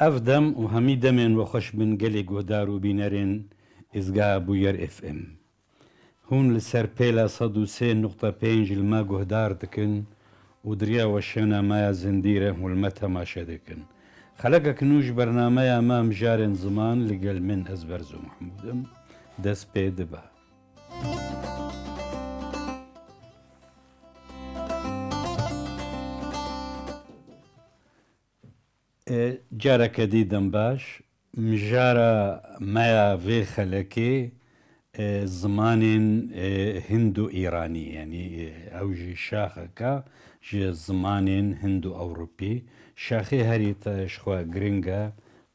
ئەفدەم و هەمی دەمێن وە خۆش بن گەلێک گۆدار و بینەرێن ئێزگا بوویەر FM هون لەسەر پێلا 103.5 لما گۆدار دکن و دریاوە شوێنە مایە زندیرە هولمە تەماشە دەکەن خەلەکە کنوش بەرنامەیە مام ژارن زمان لەگەل من ئەزبەرز و محمودم دەست پێ دەبا جارەکە دیدەم باش مژارە مایە vê خەلەکێ زمانên هند و ئیرانی ینی ئەو ژی شاخەکە ji zimanên hind û Ewropî şaxê herî te xwe giring e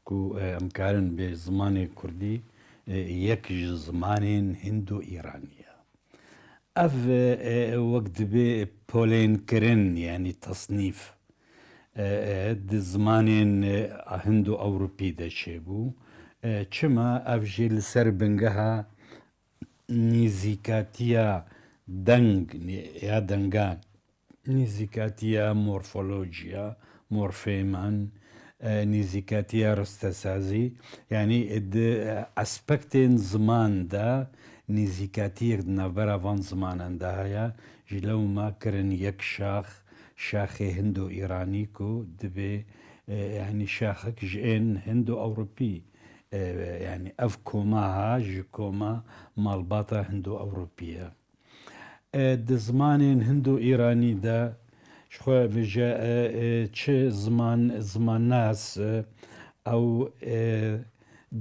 ku em karin bê zimanê Kurdî yek ji zimanên hind û îranî ye ev wek dibê polênkirin yanî tasnîf di zimanên hind û Ewropî de çêbû çima ev jî li ser bingeha nîzîkatiya deng ya dengan nîzîkatiya morfolojiya morfêman nîzîkatiya rastesazî yanî di aspektên ziman de nîzîkatiyek di navbera van zimanan de heye ji lew ma kirin yek şaxê hind û îranî ku dibê yanî şaxek ji ên hind û Ewropî yani ev koma ha ji koma malbata hind û Ewropî ye di zimanên hind û îranî de xwe vêje çi zimannas ew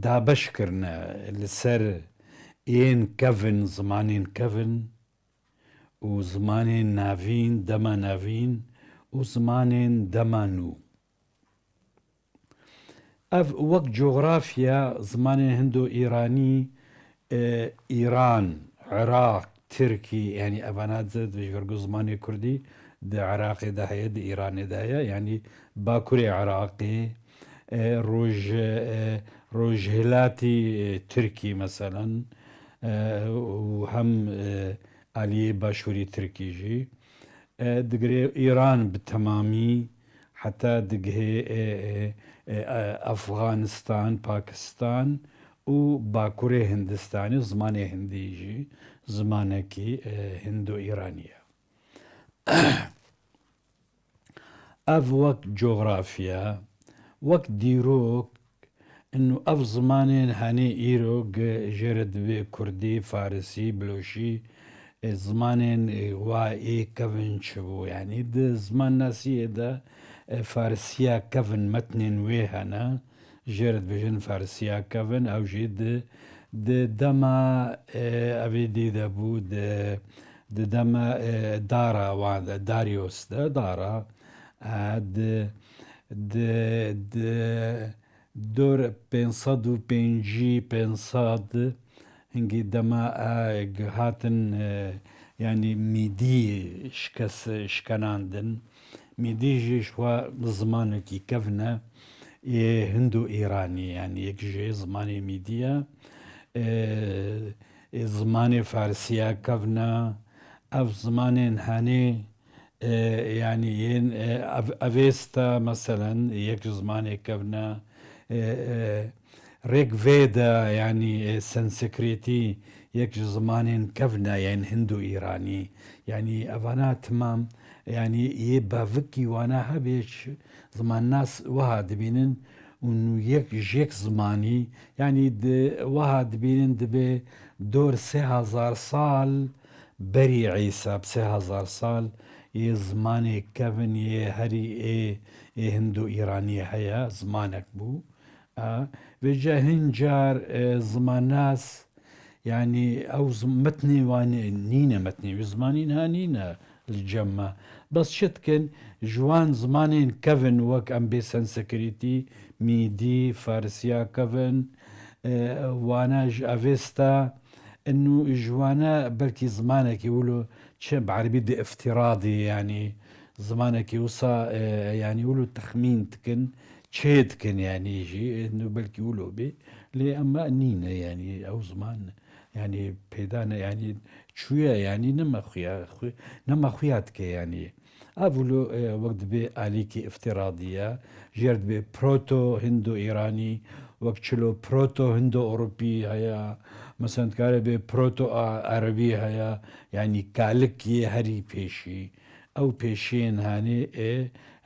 dabeş kirine li ser ên kevin zimanên kevin û zimanên navîn dema navîn û zimanên dema nû ev wek coğrafya zimanên hind û îranî îran Iraq Tirkî yanî evana ji vir ku zimanê Kurdî di Iraqê de heye di Îranê de heye yanî bakurê Iraqê rojhilatî Tirkî meselan û hem aliyê başûrî Tirkî jî digire Îran bi temamî heta digihê Efganistan Pakistan û bakurê Hindistanê zimanê Hindî jî zimanekî hind û îranî ye ev wek coğrafya wek dîrok ev zimanên henê îro jê re divê Kurdî Farsî Bilûşî zimanên wa ê kevin çibû yanî di zimannasiyê de Farsiya kevin metnên wê hene jê re dibêjin Farsiya kevin ew jî di dema evê dîdebû di dema dara wan de Darius de dara di dor 550 hingî dema hatin yanî mîdî şkenandin mîdî jî xwe zimanekî kevin e hind û îranî yanî yek jê zimanê mîdî ye zimanê Farsiya kevin e ev zimanên henê yanî yên Avesta meselen yek ji zimanê kevin e Rigveda yanî Sanskritî yek ji zimanên kevin e yên hind û îranî yanî evana timam yanî yê bavikî wana hebe zimannas wiha dibînin û yek ji yek zimanî yanî wiha dibînin dibê dor 3000 sal berî Îsa 3000 sal yê zimanê kevin yê herî ê hind û îranî heye zimanek bû vêce hin car zimannas yanî ew metnê wan nîne metnê wî zimanîn ha nîne li cem me bes çi dikin ji wan zimanên kevin wek em bê Sanskritî mîdî Farsiya kevin wana ji Avesta enû ji wana belkî zimanekî wilo çi bi di iftiradî yanî zimanekî wisa yanî wilo texmîn dikin çê dikin yanî jî belkî wilo bê lê ema nîne yanî ew ziman yanî pêda ne yanî çûye yanî nema xuya dike yanî أفولو وقت بي آليكي افتراضية جيرد بي بروتو هندو إيراني وقت شلو بروتو هندو أوروبي هيا مثلا كاري بي بروتو عربي هيا يعني كالكي هري بيشي أو بيشين هاني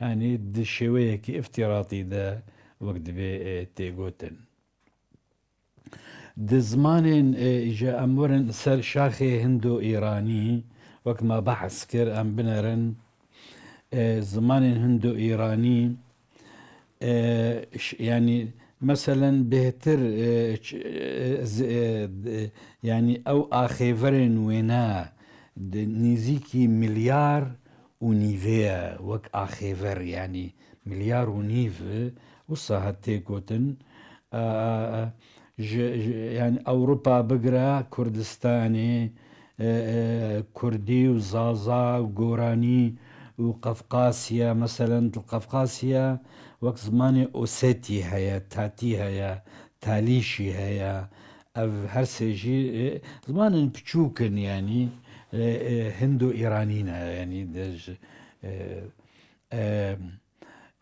هاني دشوية كي افتراضي ده وقت بي تيغوتن دزمان إجا أمورن سر شاخي هندو إيراني وقت ما بحث كر أم بنرن زمان هندو إيراني يعني مثلا بهتر يعني أو آخيفرن وينا نيزيكي مليار ونيفيا وك آخيفر يعني مليار ونيف وصا هاتي كوتن يعني أوروبا بقرا كردستاني كردي وزازا وقوراني وقفقاسيا مثلا القفقاسيا وقت زماني أوسيتي هيا تاتي هيا تاليشي هيا هرسيجي زمان بتشوكن يعني هندو إيرانيين يعني دج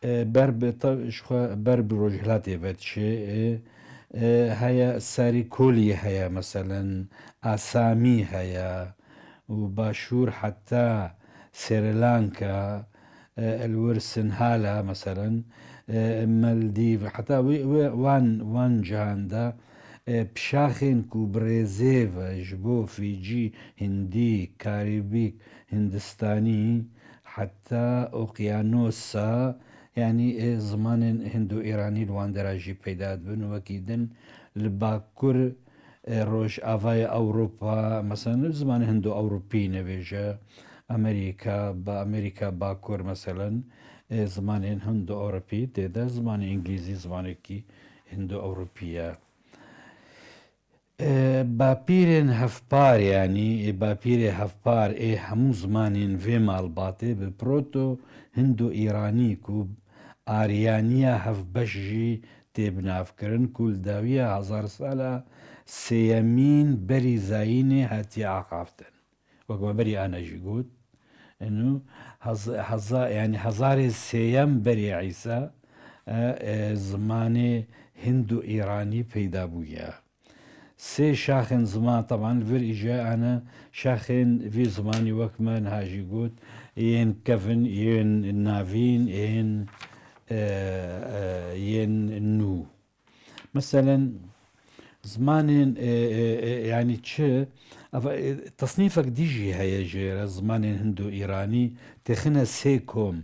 برب شخوا برب رجلاتي بتشي هيا ساري كولي هيا مثلا أسامي هيا وباشور حتى سريلانكا الورسنهالا مثلا مالديف حتى وان جهاندا بشاخن كو بريزيفا جبو فيجي هندي كاريبيك هندستاني حتى أوقيانوسا يعني زمان هندو إيراني الوان دراجي بيداد بن وكيدن لباكور روش آفای أوروبا مثلا زمان هندو أوروبي نبيجا أمريكا بأمريكا باكور مثلا زمان هندو أوروبي تيدا زمان إنجليزي زمان كي هندو أوروبية باپیرên hevpar yanî bapîrê hevpar ê hemû zimanên vê malbatê bi proto Hindo-Îranî ku aryaniya hevbeş jî tê binavkirin ku li dawiya hezarsala sêyemîn berî zayînê hatiye axaftin. Wek me berî ana jî got enû yani hezarê sêyem berî Îsa zimanê Hindo-Îranî peyda bûye. سي شاخن زمان طبعا فير إجا أنا شاخن في زماني وكمان هاجي قوت ين كفن ين نافين ين نو مثلا زمان يعني تشي تصنيفك ديجي هيا جيرا زمان هندو إيراني تخنا سيكوم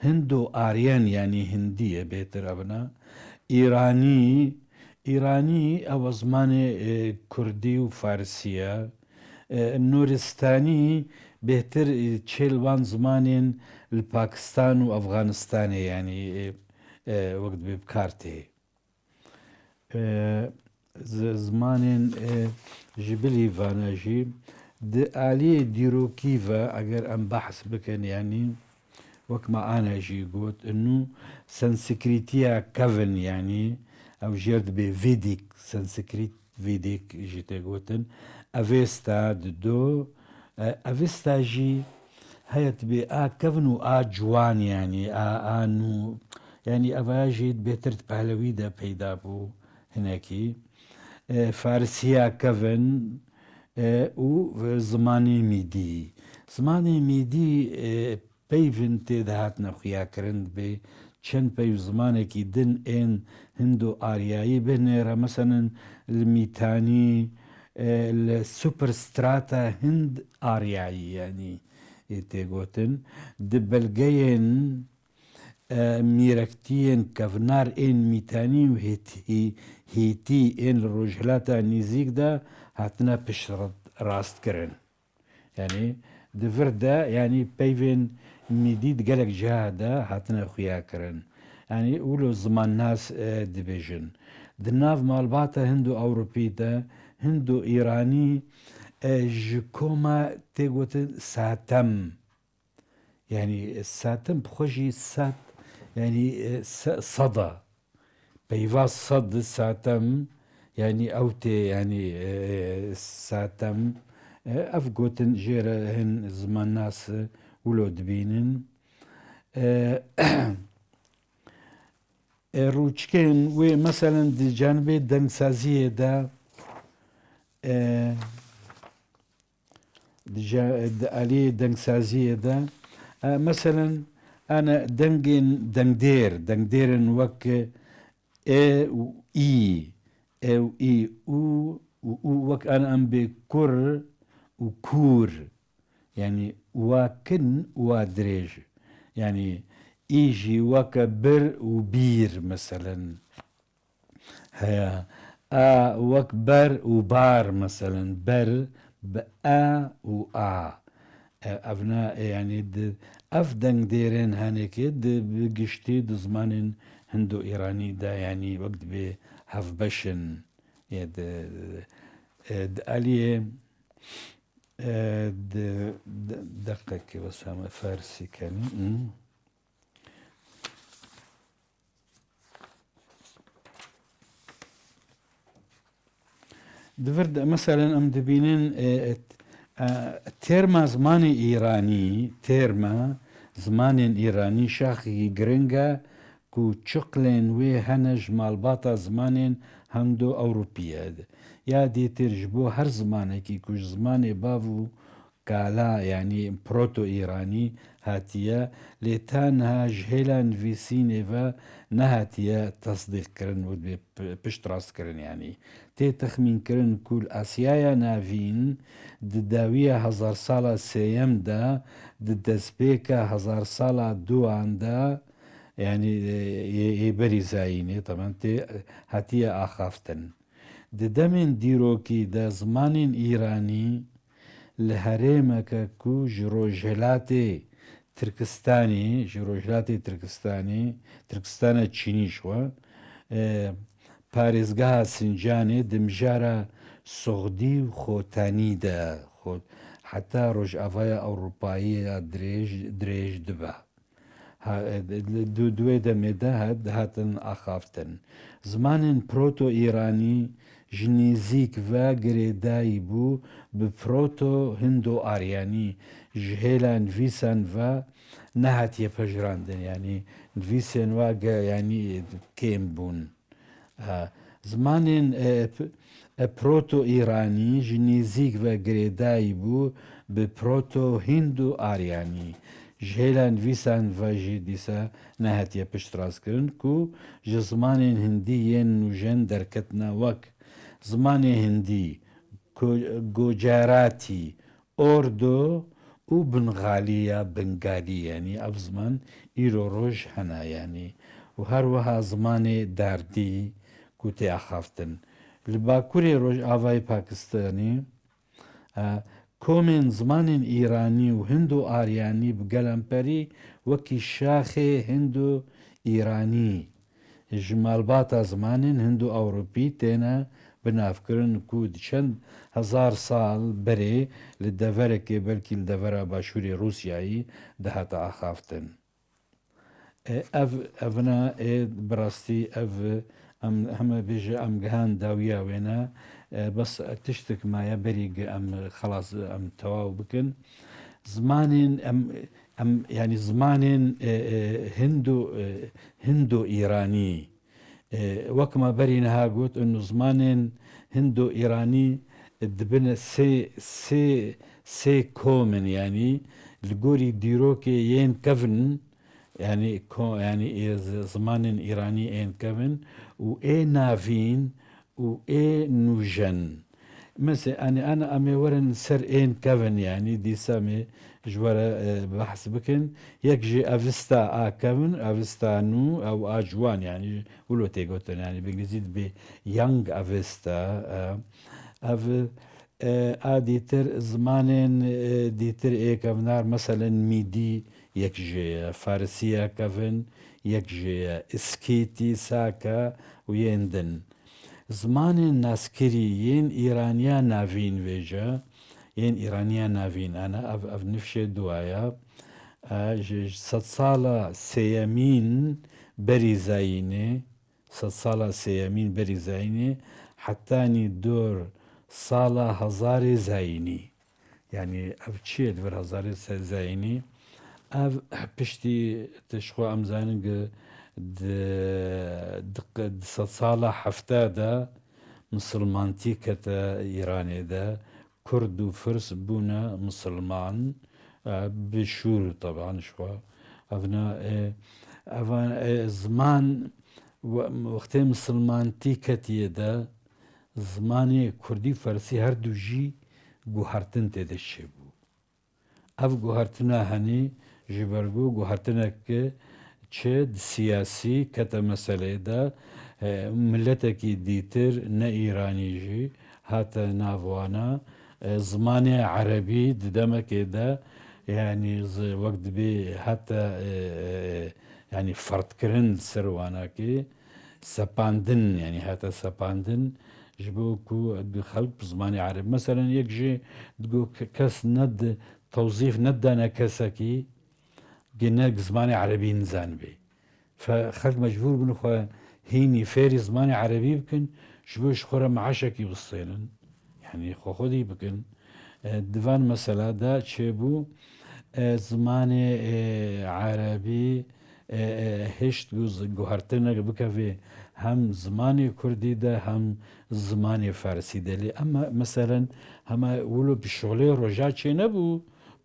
هندو آريان يعني هندية بيتر أبنا إيراني أو زمان كردي وفارسية نورستاني بهتر تشيلوان زمان الباكستان وأفغانستان يعني وقت بكارتي زمان جبلي فاناجي آلية ديروكيفا أجر أم بحث بكن يعني وكما أنا جي قلت إنه سنسكريتيا كافن يعني أو جيرد بفيديك سنسكريت فيديك جيت قلتن أفيستا دو أفيستا جي هيت بي كافن جوان يعني نو يعني أفاجيت بيترت بهلوي دا بيدا بو هناكي فارسيا كافن وزماني ميدي زماني ميدي پەیڤن تێدا هاتنە خویاکردن بێ چەند پەیو زمانێکی دن ئێن هندو ئاریایی بنێرە مەسەنن میتانی لە سوپرستراتە هند ئاریایی ینی تێگوتن دبەلگەیەن میرەکتیên kevnar ên mîtanî û hêtî ên li rojhilata nêzik de hatine piştrastkirin yani di vir de yani peyvên ميديد gelek ciha de hatine xuyakirin yani ûlo zimannas dibêjin di nav malbata Hindo Ewropî de Hindo Îranî ji koma tê gotin satem yani satem bi xwe jî sat yani sada peyva sad satem yani ew tê yani satem ev gotin jê re hin zimannas wilo dibînin آه، روچکن و مثلا دی جانب دنگسازیه دا عليه دنگسازیه دا مثلا انا دنگديرن وك اي و اي اي و اي وك انا ام بكر وكور يعني واكن وادريج يعني ايجي وكبر وبير مثلا هيا وكبر وبار مثلا بر بآ وآ أبناء يعني أفدن ديرين هانيك بقشتي زمان هندو إيراني دا يعني وقت بهف بشن يد آلية دقيقة بس هم فارسي كان دفرد مثلا ام دبينين تيرما زماني ايراني تيرما زماني ايراني شاخي جرينجا كو تشقلين وي هنج مالباطا زمانين هندو اوروبيا يا دي ترجبو هر زماني كي كوش زماني بافو كالا يعني بروتو ايراني هاتيا لتانها جهيلا نفيسينيفا نهاتيا تصديق كرن ود بشتراس كرن يعني تي تخمين كرن كل اسيايا نافين دداوية هزار سالة سيم دا ددسبيكا هزار سالة دوان دا يعني يبري زايني طبعا تي هاتيا اخافتن ددمن ديروكي دا زمان ايراني لهريمك كو جروجلاتي تركستاني جروجلاتي تركستاني تركستانة تشيني شوا پارێزگا سنجانێ دمژارە سوغدی و خۆتانی دا حتا ڕۆژئاوایە ئەوروپاییە درێژ دبە دوێ دەمێدا هاتن ئاخافتن زمانên پرۆتۆ ئیرانی ji nêzik ve girêdayî bû bi proto-hindo aryanî ji hêla nivîsan ve nehatiye pejirandin yani nivîsên ve yani kêm bûn زمانên proto-îranî ji nêzik ve girêdayî bû bi proto-hindo aryanî ji hêla nivîsan ve jî dîsa nehatiye piştrazkirin ku ji zimanên hindî yên nûjen derketina wek زمانê hindî gocaratî ordo û bingalî ya bengalî yani ev ziman îro roj hene yani û her wiha zimanê derdî ku tê axaftin li bakurê Rojavayê Pakistanê komên zimanên îranî û hindo-aryanî bi gelemperî wekî şaxê hindo-îranî ji malbata zimanên hindo-ewropî têne binavkirin ku di çend hezar sal berê li deverekê belkî li devera başûrê Rûsyayê dihate axaftin evna bi rastî ev em heme bêje em gihan dawiya wêne bes tiştek maye berî em xelas em tewaw bikin zimanên em yani zimanên hindo-îranî وەک ما بەری نەها گوت ئەنو زمانên هیندۆ-ئیرانی dibine sê komin yani li gorî dîrokê yên kevin yani zimanên îranî yên kevin û ê navîn û ê nûjen mesela ana em ê werin ser ên kevin yani dîsa me ji were behs bikin yek jî evista a kevin evista nû ew a ciwan yani wilo tê gotin yani bi ingilîzî dibe young evista ev a dîtir zimanên dîtir ê kevinar meselen mîdî yek ji farisiya kevin yek ji iskîtî saka û yên din zimanên naskirî yên îraniya navîn vêje yên îraniya navîn ana ev nifşê duaya ji sed sala sêyemîn berî zayînê sed sala sêyemîn berî zayînê hetanî dor sala hezarê zayînî yani ev çi ye li vir hezarê zayînî اف پشتی تشخوا ئەمزانن سەد ساڵە حەفتادا مسلمانتی کەتە ئیرانێدا کورد و فرس بوونە مسلمان بشور طبعا شخوا ئەڤنا ئەڤان زمان وەختێ مسلمانتی کەتیەدا زمانی کوردی فەرسی هەردووژی گوهارتن تێدە شێ بوو ئەف گوهارتنە هەنی ji ber got guhartineke çi siyasî kete meseleyê de milletekî dîtir ne îranî jî hate navwana zimanê erebî di demekê de yanî wek dibê hete yanî ferdkirin ser wanakê sepandin yanî hete sepandin ji bo ku xelk bi zimanê erebî meselen yek jê digot kes ned tewzîf nedane kesekî گەنەک زمانی عەرەبی نزانبێ فخەلک مەجبور بن خۆ هینی فێری زمانی عەرەبی بکەن ji bo ji xwe re meعاشekî bistênin yanî xwexwedî bikin divan meselada çêbû zimanê عەرەبî hêşt guhartinek bikeve hem zimanê Kurdî de hem zimanê Farsî de lê em meselen hema wilo bi şolê roja çê nebû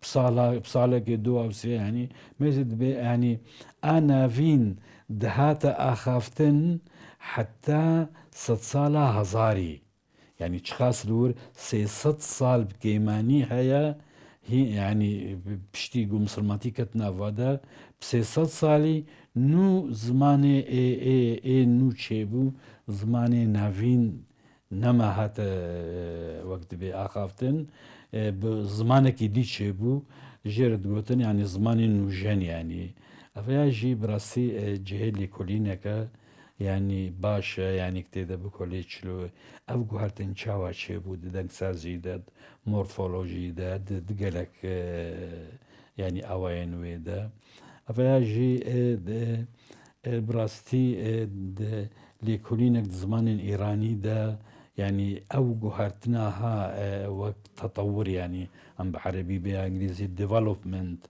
بسالێکی دو ئەوسێ ینی مێزت بێ ینی ئاناڤین دەهاتە ئاخافتن حتا سەد ساڵە هەزاری ینی چخاس لور سێسەد ساڵ بگەیمانی هەیە ینی پشتی گو مسلماتی کەت ناڤادە سێسەد ساڵی نو زمانێ ئێ نو چێبوو زمانێ ناڤین نەما هاتە وەک دەبێ ئاخافتن زمانێکی دی چێبوو ژێرت گوتن ینی زمانی نوژەن ینی ئەڤەیە ژی بڕاستی جهێ لێکۆلینەکە ینی باشە ینی تێدە بکۆلێ چلو ئەو گوهارتن چاوا چێبوو دەنگ سازی دەد مۆرفۆلۆژی دە دگەلک ینی ئەوەیە نوێدە ئەڤەیە ژی بڕاستی لێکۆلینێک زمانên ئێرانی دا يعني او جوهرتناها وقت تطور يعني ام بعربي بانجليزي ديفلوبمنت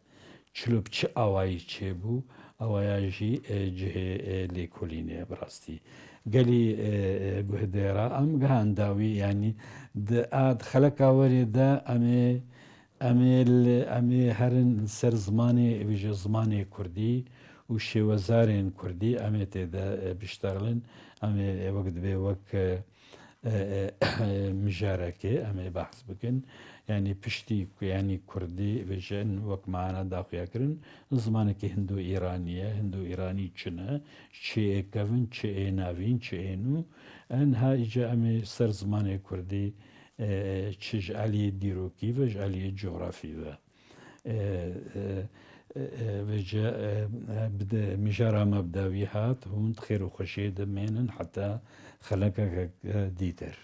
شلو بتش اواي تشيبو اواياجي جهه ليكوليني براستي قالي جهديرا ام جهانداوي يعني اد خلق اوري دا امي هرن سر زماني بيجي زماني كردي وشوزارين كردي امي تدا بيشتغلن امي وقت بي وك مژارەکێ ئەمێ بەحس بکەن ینی پشتی ینی کوردی بێژێن وەک معانە داخویاکردن زمانێکی هندو ئێرانیە هندو ئێرانی چنە چێکەون چێ ناوین چێن و ئەنها ئیجا ئەمێ سەر زمانێ کوردی چژ علی دیرۆکی وەژ علی جۆرافیوە مژارە مەبداوی هات هوند خێر و خۆشیێ دەمێنن حتا خەلەکە دیتر